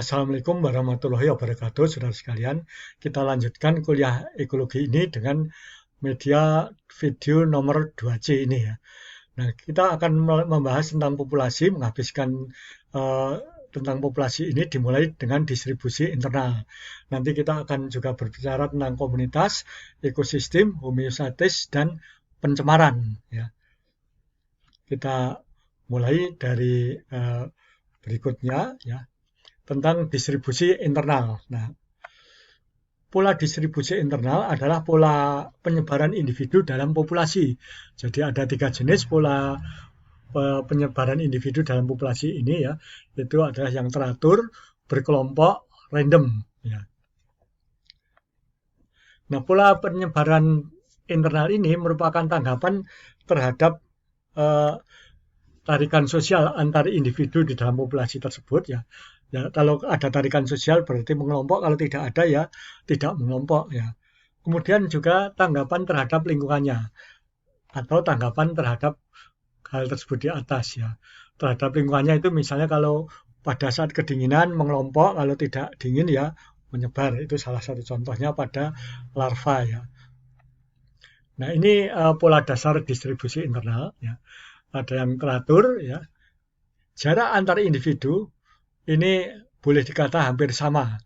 Assalamualaikum warahmatullahi wabarakatuh, saudara sekalian. Kita lanjutkan kuliah ekologi ini dengan media video nomor 2C ini ya. Nah, kita akan membahas tentang populasi, menghabiskan eh, tentang populasi ini dimulai dengan distribusi internal. Nanti kita akan juga berbicara tentang komunitas, ekosistem, homeostatis, dan pencemaran. Ya. Kita mulai dari berikutnya ya, tentang distribusi internal. Nah, pola distribusi internal adalah pola penyebaran individu dalam populasi. Jadi ada 3 jenis pola penyebaran individu dalam populasi ini ya, itu adalah yang teratur, berkelompok, random. Ya. Nah, pola penyebaran internal ini merupakan tanggapan terhadap eh, tarikan sosial antar individu di dalam populasi tersebut ya. Ya, kalau ada tarikan sosial berarti mengelompok, kalau tidak ada ya tidak mengelompok ya. Kemudian juga tanggapan terhadap lingkungannya atau tanggapan terhadap hal tersebut di atas ya. Terhadap lingkungannya itu misalnya kalau pada saat kedinginan mengelompok, kalau tidak dingin ya menyebar. Itu salah satu contohnya pada larva ya. Nah, ini pola dasar distribusi internal ya. Ada yang teratur ya. Jarak antar individu ini boleh dikata hampir sama.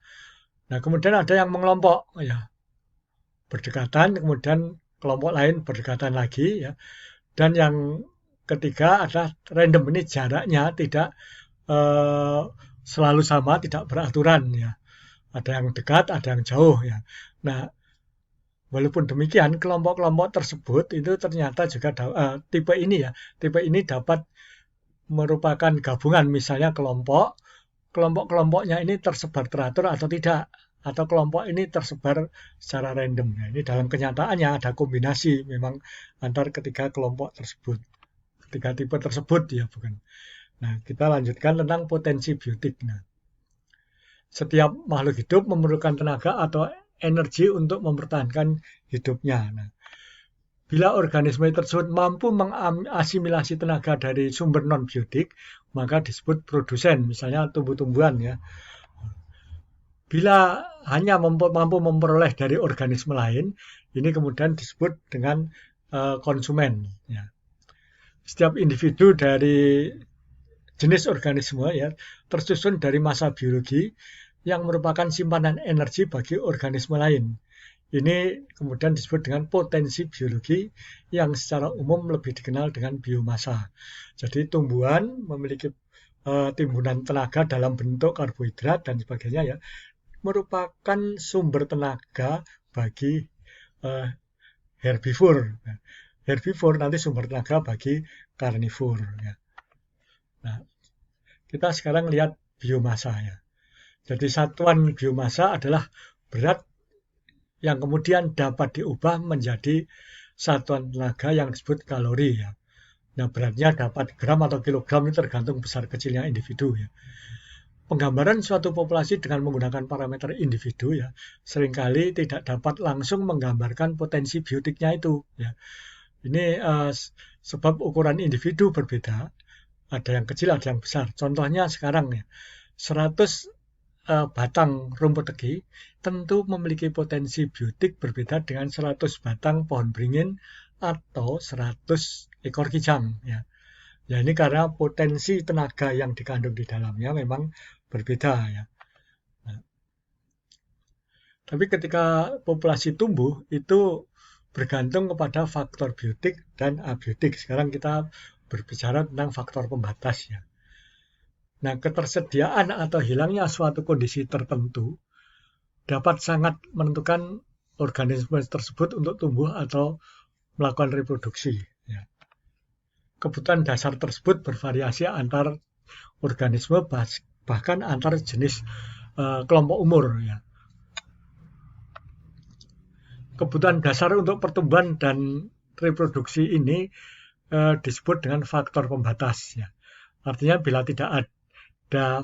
Nah, kemudian ada yang mengelompok ya. Berdekatan, kemudian kelompok lain berdekatan lagi ya. Dan yang ketiga adalah random, ini jaraknya tidak eh, selalu sama, tidak beraturan ya. Ada yang dekat, ada yang jauh ya. Nah, walaupun demikian kelompok-kelompok tersebut itu ternyata juga tipe ini ya, tipe ini dapat merupakan gabungan, misalnya kelompok-kelompoknya ini tersebar teratur atau tidak, atau kelompok ini tersebar secara random. Nah, ini dalam kenyataannya ada kombinasi memang antar ketiga kelompok tersebut, ketiga tipe tersebut ya bukan. Nah, kita lanjutkan tentang potensi biotik. Nah, setiap makhluk hidup memerlukan tenaga atau energi untuk mempertahankan hidupnya. Nah, bila organisme tersebut mampu mengasimilasi tenaga dari sumber non-biotik, maka disebut produsen, misalnya tumbuh-tumbuhan ya. Bila hanya mampu memperoleh dari organisme lain, ini kemudian disebut dengan konsumen. Ya. Setiap individu dari jenis organisme ya tersusun dari massa biologi yang merupakan simpanan energi bagi organisme lain. Ini kemudian disebut dengan potensi biologi yang secara umum lebih dikenal dengan biomasa. Jadi tumbuhan memiliki timbunan tenaga dalam bentuk karbohidrat dan sebagainya ya, merupakan sumber tenaga bagi uh, herbivore. Herbivore nanti sumber tenaga bagi karnivor. Ya. Nah, kita sekarang lihat biomasa ya. Jadi satuan biomasa adalah berat yang kemudian dapat diubah menjadi satuan tenaga yang disebut kalori ya. Nah, beratnya dapat gram atau kilogram, ini tergantung besar kecilnya individu ya. Penggambaran suatu populasi dengan menggunakan parameter individu ya seringkali tidak dapat langsung menggambarkan potensi biotiknya itu ya. Ini sebab ukuran individu berbeda, ada yang kecil ada yang besar. Contohnya sekarang ya 100 batang rumput tegi tentu memiliki potensi biotik berbeda dengan 100 batang pohon beringin atau 100 ekor kijang ya. Ya, ini karena potensi tenaga yang dikandung di dalamnya memang berbeda ya. Nah, tapi ketika populasi tumbuh itu bergantung kepada faktor biotik dan abiotik. Sekarang kita berbicara tentang faktor pembatas ya. Nah, ketersediaan atau hilangnya suatu kondisi tertentu dapat sangat menentukan organisme tersebut untuk tumbuh atau melakukan reproduksi. Ya. Kebutuhan dasar tersebut bervariasi antar organisme bahkan antar jenis kelompok umur. Ya. Kebutuhan dasar untuk pertumbuhan dan reproduksi ini disebut dengan faktor pembatas. Ya. Artinya bila tidak ada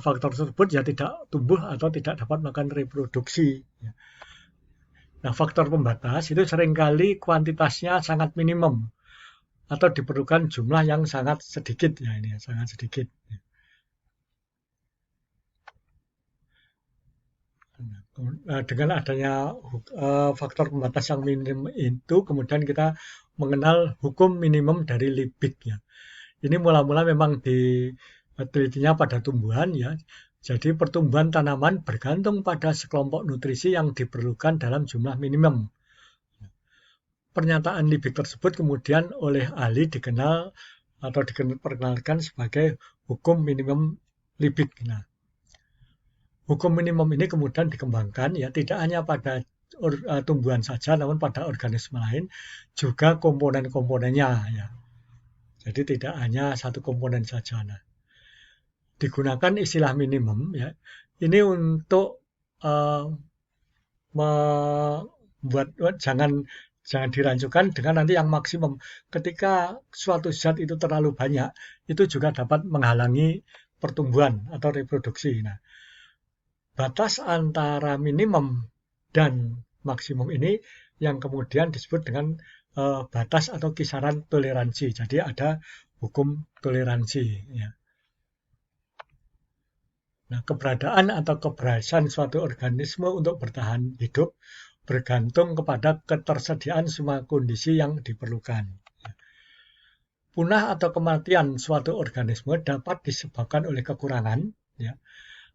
faktor tersebut ya tidak tumbuh atau tidak dapat melakukan reproduksi. Ya. Nah, faktor pembatas itu seringkali kuantitasnya sangat minimum atau diperlukan jumlah yang sangat sedikit ya, ini ya, sangat sedikit. Dengan adanya faktor pembatas yang minim itu, kemudian kita mengenal hukum minimum dari Liebig ya. Ini mula-mula memang ditelitinya pada tumbuhan ya. Jadi pertumbuhan tanaman bergantung pada sekelompok nutrisi yang diperlukan dalam jumlah minimum. Pernyataan Liebig tersebut kemudian oleh ahli dikenal atau diperkenalkan sebagai hukum minimum Liebig. Nah, hukum minimum ini kemudian dikembangkan ya tidak hanya pada tumbuhan saja, namun pada organisme lain juga komponen-komponennya ya. Jadi tidak hanya satu komponen saja. Nah, digunakan istilah minimum ya. Ini untuk membuat jangan dirancukan dengan nanti yang maksimum. Ketika suatu zat itu terlalu banyak, itu juga dapat menghalangi pertumbuhan atau reproduksi. Nah, batas antara minimum dan maksimum ini yang kemudian disebut dengan batas atau kisaran toleransi. Jadi ada hukum toleransi. Ya. Nah, keberadaan atau keberhasilan suatu organisme untuk bertahan hidup bergantung kepada ketersediaan semua kondisi yang diperlukan. Punah atau kematian suatu organisme dapat disebabkan oleh kekurangan ya,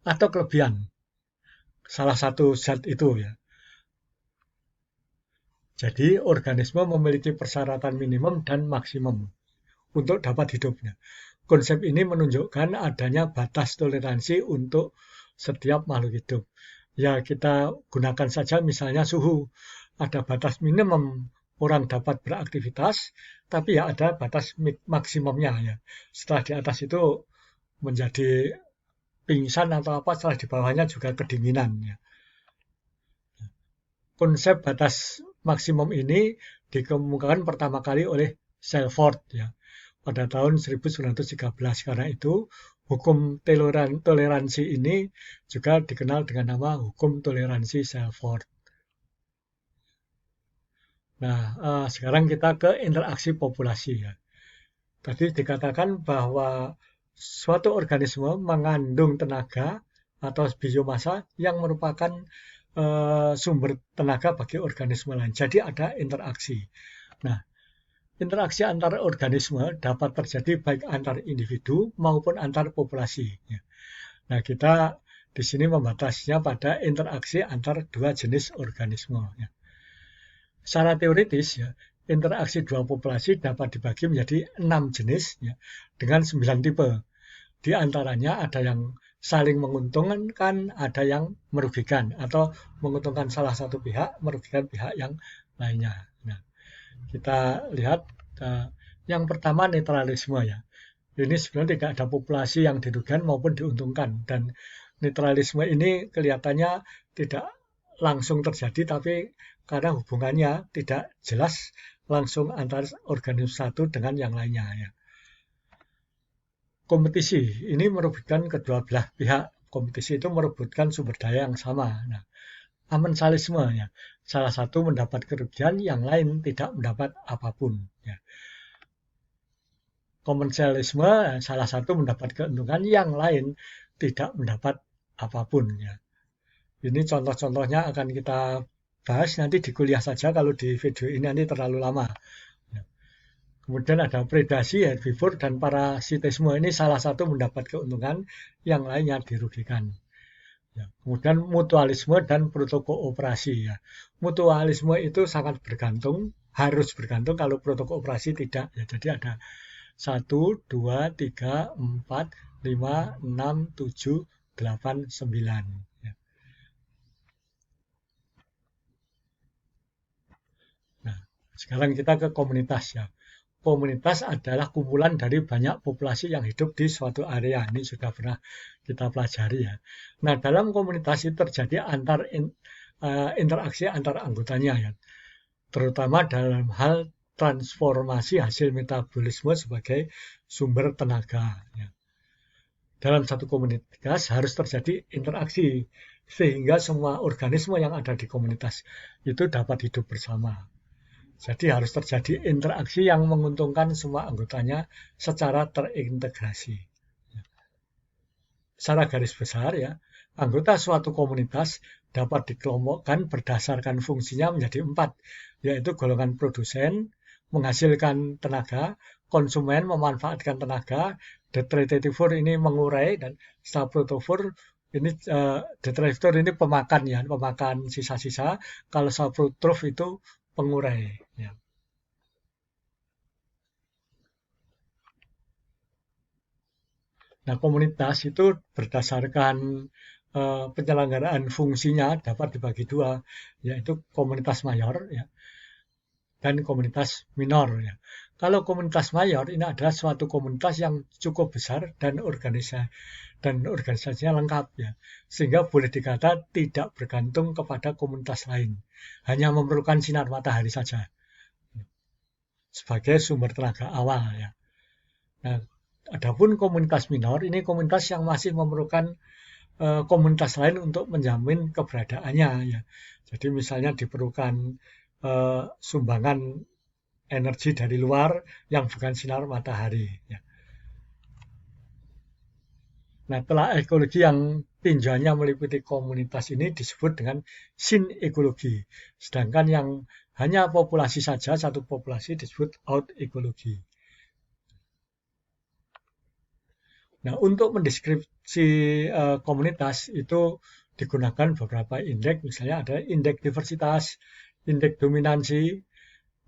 atau kelebihan salah satu zat itu ya. Jadi organisme memiliki persyaratan minimum dan maksimum untuk dapat hidupnya. Konsep ini menunjukkan adanya batas toleransi untuk setiap makhluk hidup. Ya kita gunakan saja misalnya suhu. Ada batas minimum orang dapat beraktivitas, tapi ya ada batas maksimumnya ya. Setelah di atas itu menjadi pingsan atau apa, setelah di bawahnya juga kedinginan ya. Konsep batas maksimum ini dikemukakan pertama kali oleh Selford ya pada tahun 1913. Karena itu hukum toleransi ini juga dikenal dengan nama hukum toleransi Selford. Nah, sekarang kita ke interaksi populasi ya. Tadi dikatakan bahwa suatu organisme mengandung tenaga atau biomasa yang merupakan sumber tenaga bagi organisme lain. Jadi ada interaksi. Nah, interaksi antar organisme dapat terjadi baik antar individu maupun antar populasi. Nah, kita di sini membatasinya pada interaksi antar dua jenis organisme. Secara teoritis, ya, interaksi dua populasi dapat dibagi menjadi 6 jenis ya, dengan 9 tipe. Di antaranya ada yang saling menguntungkan, ada yang merugikan, atau menguntungkan salah satu pihak, merugikan pihak yang lainnya. Nah, kita lihat yang pertama netralisme ya. Ini sebenarnya tidak ada populasi yang dirugikan maupun diuntungkan, dan netralisme ini kelihatannya tidak langsung terjadi, tapi karena hubungannya tidak jelas langsung antara organisme satu dengan yang lainnya ya. Kompetisi ini merugikan kedua belah pihak. Kompetisi itu merebutkan sumber daya yang sama. Nah, amensalisme ya, salah satu mendapat kerugian, yang lain tidak mendapat apapun ya. Komersialisme, salah satu mendapat keuntungan, yang lain tidak mendapat apapun ya. Ini contoh-contohnya akan kita bahas nanti di kuliah saja, kalau di video ini nanti terlalu lama. Kemudian ada predasi, herbivor, dan parasitisme. Ini salah satu mendapat keuntungan, yang lainnya dirugikan. Ya. Kemudian mutualisme dan protokooperasi. Ya. Mutualisme itu sangat bergantung, harus bergantung, kalau protokooperasi tidak. Ya. Jadi ada 1, 2, 3, 4, 5, 6, 7, 8, 9. Ya. Nah, sekarang kita ke komunitas ya. Komunitas adalah kumpulan dari banyak populasi yang hidup di suatu area. Ini sudah pernah kita pelajari ya. Nah, dalam komunitas itu terjadi interaksi antar anggotanya ya. Terutama dalam hal transformasi hasil metabolisme sebagai sumber tenaga. Ya. Dalam satu komunitas harus terjadi interaksi sehingga semua organisme yang ada di komunitas itu dapat hidup bersama. Jadi harus terjadi interaksi yang menguntungkan semua anggotanya secara terintegrasi. Secara garis besar ya, Anggota suatu komunitas dapat dikelompokkan berdasarkan fungsinya menjadi 4, yaitu golongan produsen, menghasilkan tenaga, konsumen memanfaatkan tenaga, detritivore ini mengurai, dan subrotovore ini detritivore ini pemakan ya, pemakan sisa-sisa. Kalau subrotrof itu pengurai. Ya. Nah, komunitas itu berdasarkan penyelenggaraan fungsinya dapat dibagi dua, yaitu komunitas mayor ya, dan komunitas minor ya. Kalau komunitas mayor ini adalah suatu komunitas yang cukup besar dan organisasinya lengkap ya, sehingga boleh dikata tidak bergantung kepada komunitas lain, hanya memerlukan sinar matahari saja sebagai sumber tenaga awal ya. Nah, adapun komunitas minor ini komunitas yang masih memerlukan komunitas lain untuk menjamin keberadaannya ya. Jadi misalnya diperlukan sumbangan energi dari luar yang bukan sinar matahari ya. Nah, telah ekologi yang tinjauannya meliputi komunitas ini disebut dengan sinekologi. Sedangkan yang hanya populasi saja, satu populasi disebut out ekologi. Nah, untuk mendeskripsi komunitas itu digunakan beberapa indeks, misalnya ada indeks diversitas, indeks dominansi,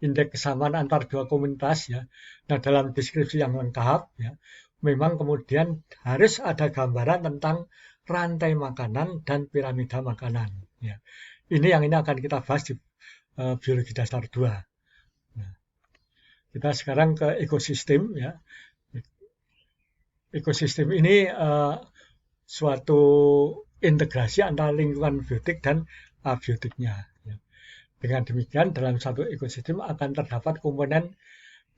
indeks kesamaan antar dua komunitas ya. Nah, dalam deskripsi yang lengkap ya, memang kemudian harus ada gambaran tentang rantai makanan dan piramida makanan ya. Ini akan kita bahas di biologi dasar 2. Nah, kita sekarang ke ekosistem ya. Ekosistem ini suatu integrasi antara lingkungan biotik dan abiotiknya. Ya. Dengan demikian dalam satu ekosistem akan terdapat komponen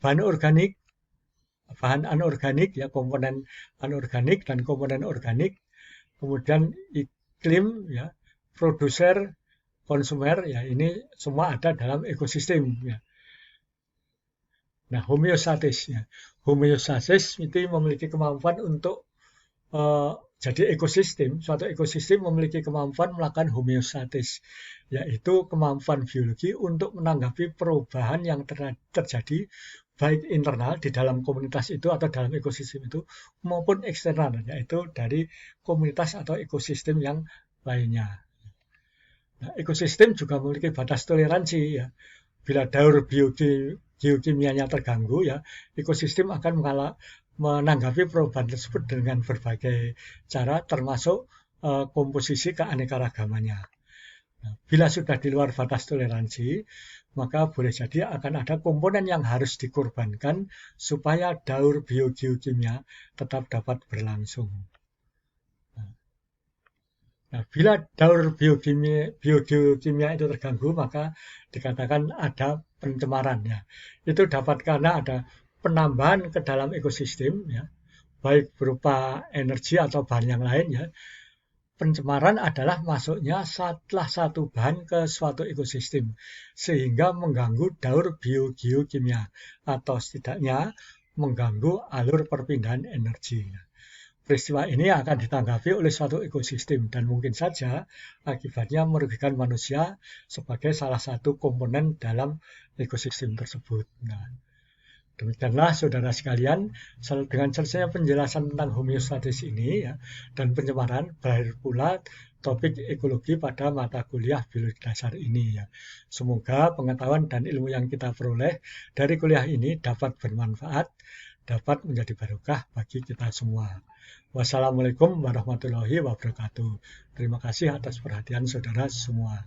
bahan organik, bahan anorganik ya, komponen anorganik dan komponen organik, kemudian iklim ya, produser, konsumer ya, ini semua ada dalam ekosistem ya. Nah, homeostatis ya. Homeostatis itu memiliki kemampuan untuk jadi ekosistem, suatu ekosistem memiliki kemampuan melakukan homeostatis, yaitu kemampuan biologi untuk menanggapi perubahan yang terjadi baik internal di dalam komunitas itu atau dalam ekosistem itu maupun eksternal, yaitu dari komunitas atau ekosistem yang lainnya. Nah, ekosistem juga memiliki batas toleransi ya. Bila daur geokimianya terganggu ya, ekosistem akan menanggapi perubahan tersebut dengan berbagai cara termasuk komposisi keanekaragamannya. Nah, bila sudah di luar batas toleransi, maka boleh jadi akan ada komponen yang harus dikorbankan supaya daur biogeokimia tetap dapat berlangsung. Nah, bila daur biogeokimia itu terganggu, maka dikatakan ada pencemaran ya. Itu dapat karena ada penambahan ke dalam ekosistem ya, baik berupa energi atau bahan yang lain ya. Pencemaran adalah masuknya salah satu bahan ke suatu ekosistem sehingga mengganggu daur biogeokimia atau setidaknya mengganggu alur perpindahan energi. Peristiwa ini akan ditanggapi oleh suatu ekosistem dan mungkin saja akibatnya merugikan manusia sebagai salah satu komponen dalam ekosistem tersebut. Nah, demikianlah saudara sekalian, dengan selesai penjelasan tentang homeostatis ini ya, dan pencemaran, berakhir pula topik ekologi pada mata kuliah biologi dasar ini ya. Semoga pengetahuan dan ilmu yang kita peroleh dari kuliah ini dapat bermanfaat, dapat menjadi barokah bagi kita semua. Wassalamualaikum warahmatullahi wabarakatuh. Terima kasih atas perhatian saudara semua.